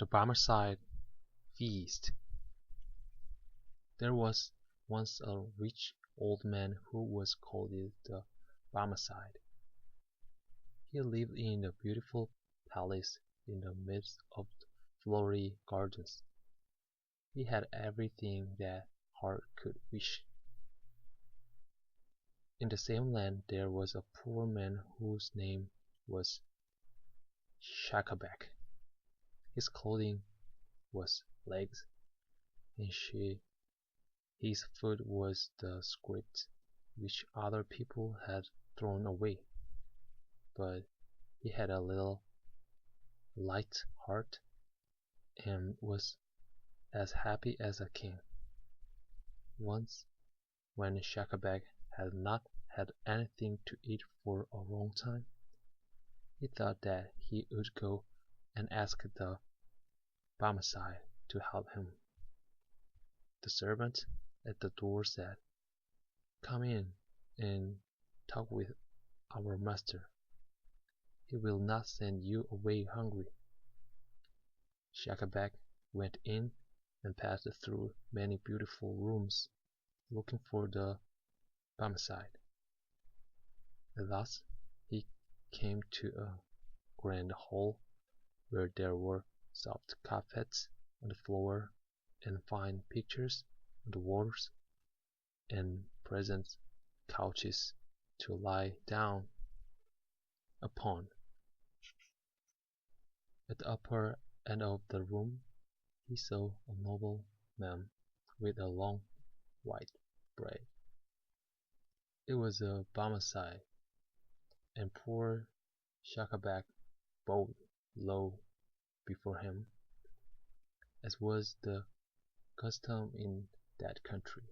The Barmecide Feast. There was once a rich old man who was called the Barmecide. He lived in a beautiful palace in the midst of flowery gardens. He had everything that heart could wish. In the same land there was a poor man whose name was Shakabak. His clothing was rags, and his food was the scraps which other people had thrown away. But he had a little light heart, and was as happy as a king. Once, when Shakabak had not had anything to eat for a long time, he thought that he would go and ask the Barmecide to help him. The servant at the door said, "Come in and talk with our master. He will not send you away hungry." Shakabak went in and passed through many beautiful rooms, looking for the Barmecide. At last he came to a grand hall where there were soft carpets on the floor and fine pictures on the walls and pleasant couches to lie down upon. At the upper end of the room he saw a noble man with a long white beard. It was a Barmecide, and poor Shakabak bowed low before him, as was the custom in that country.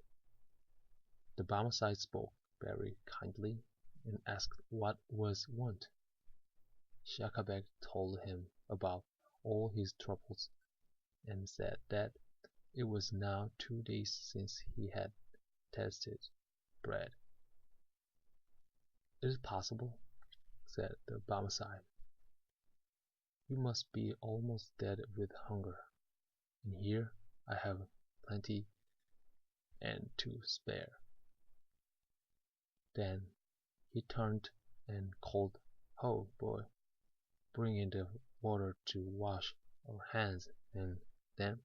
The Barmecide spoke very kindly and asked what was want. Shakabak told him about all his troubles, and said that it was now 2 days since he had tasted bread. "Is it possible?" said the Barmecide. "You must be almost dead with hunger, and here I have plenty and to spare." Then he turned and called, "Ho, boy, bring in the water to wash our hands, and then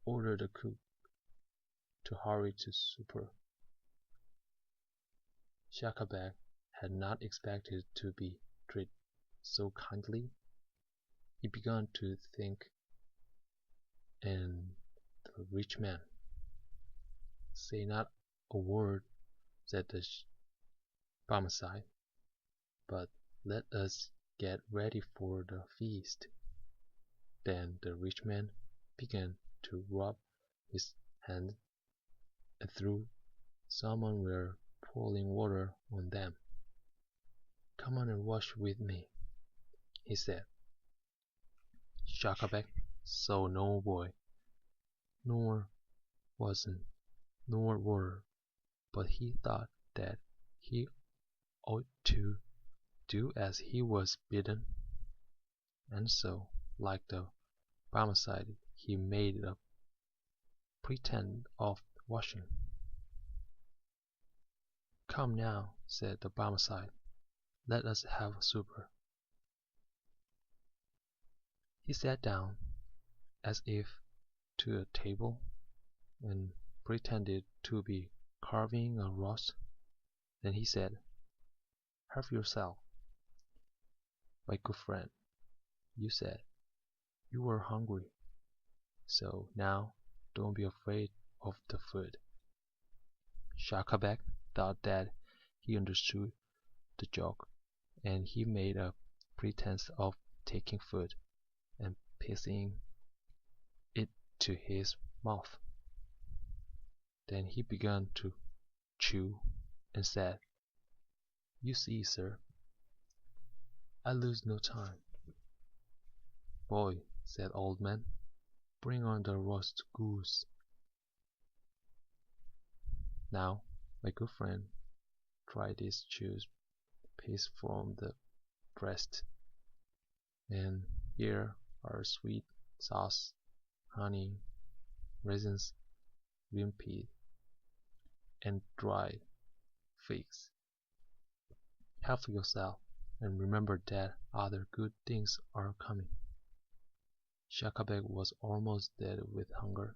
order the cook to hurry to supper." Shakabak had not expected to be treated so kindly. He began to think, and the rich man, "Say not a word," said the Barmecide, "but let us get ready for the feast." Then the rich man began to rub his hands, and threw someone were pouring water on them. "Come on and wash with me," he said. Shakabak saw no boy, nor water, but he thought that he ought to do as he was bidden, and so, like the Barmecide, he made a pretence of washing. "Come now," said the Barmecide, "let us have supper." He sat down, as if to a table, and pretended to be carving a roast. Then he said, "Help yourself. My good friend, you said you were hungry, so now don't be afraid of the food." Shakabak thought that he understood the joke, and he made a pretence of taking food and placing it to his mouth. Then he began to chew, and said, "You see, sir, I lose no time." "Boy," said old man, "bring on the roast goose." "Now, my good friend, try this choose piece from the breast, and here are sweet sauce, honey, raisins, green pea, and dried figs. Help yourself, and remember that other good things are coming. Schacabac was almost dead with hunger,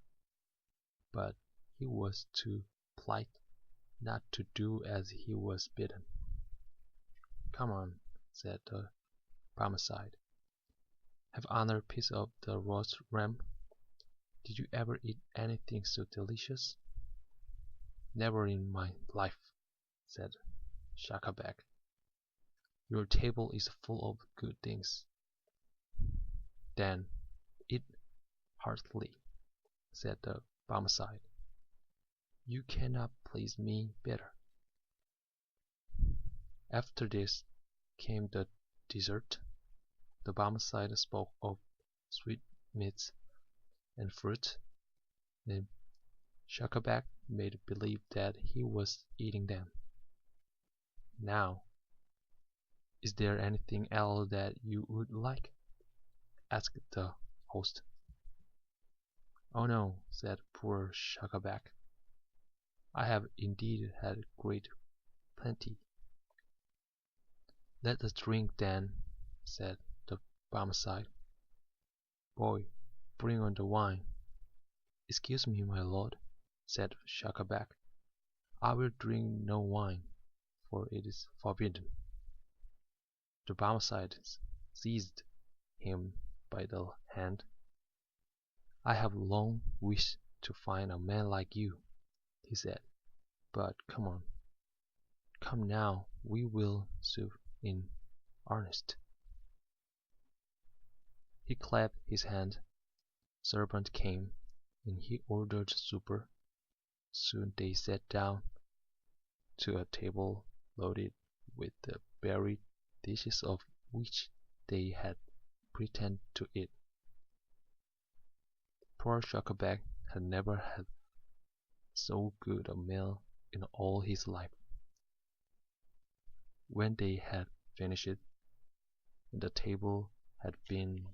but he was too polite not to do as he was bidden. "Come on," said the Barmecide. "Have another piece of the roast lamb. Did you ever eat anything so delicious?" "Never in my life," said Schacabac. "Your table is full of good things." "Then eat heartily," said the Barmecide. "You cannot please me better." After this came the dessert. The Barmecide spoke of sweetmeats and fruit, and Schacabac made believe that he was eating them. "Now, is there anything else that you would like?" asked the host. "Oh no," said poor Schacabac. "I have indeed had great plenty." "Let us drink then," said the Barmecide. "Boy, bring on the wine." "Excuse me, my lord," said Schacabac. "I will drink no wine, for it is forbidden." The Barmecide seized him by the hand. "I have long wished to find a man like you," he said, "but come now, we will sup in earnest." He clapped his hand. Servant came, and he ordered supper. Soon they sat down to a table loaded with the very dishes of which they had pretended to eat. Poor Schacabac had never had so good a meal in all his life. When they had finished, and the table had been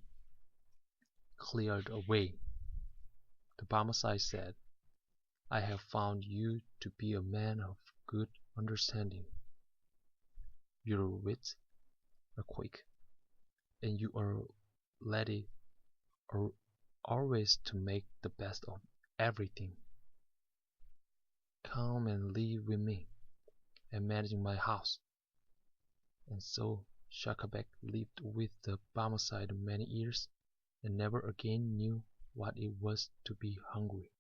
cleared away, the Barmecide said, "I have found you to be a man of good understanding. Your wits are quick, and you are ready always to make the best of everything. Come and live with me, and manage my house." And so Schacabac lived with the Barmecide many years, and never again knew what it was to be hungry.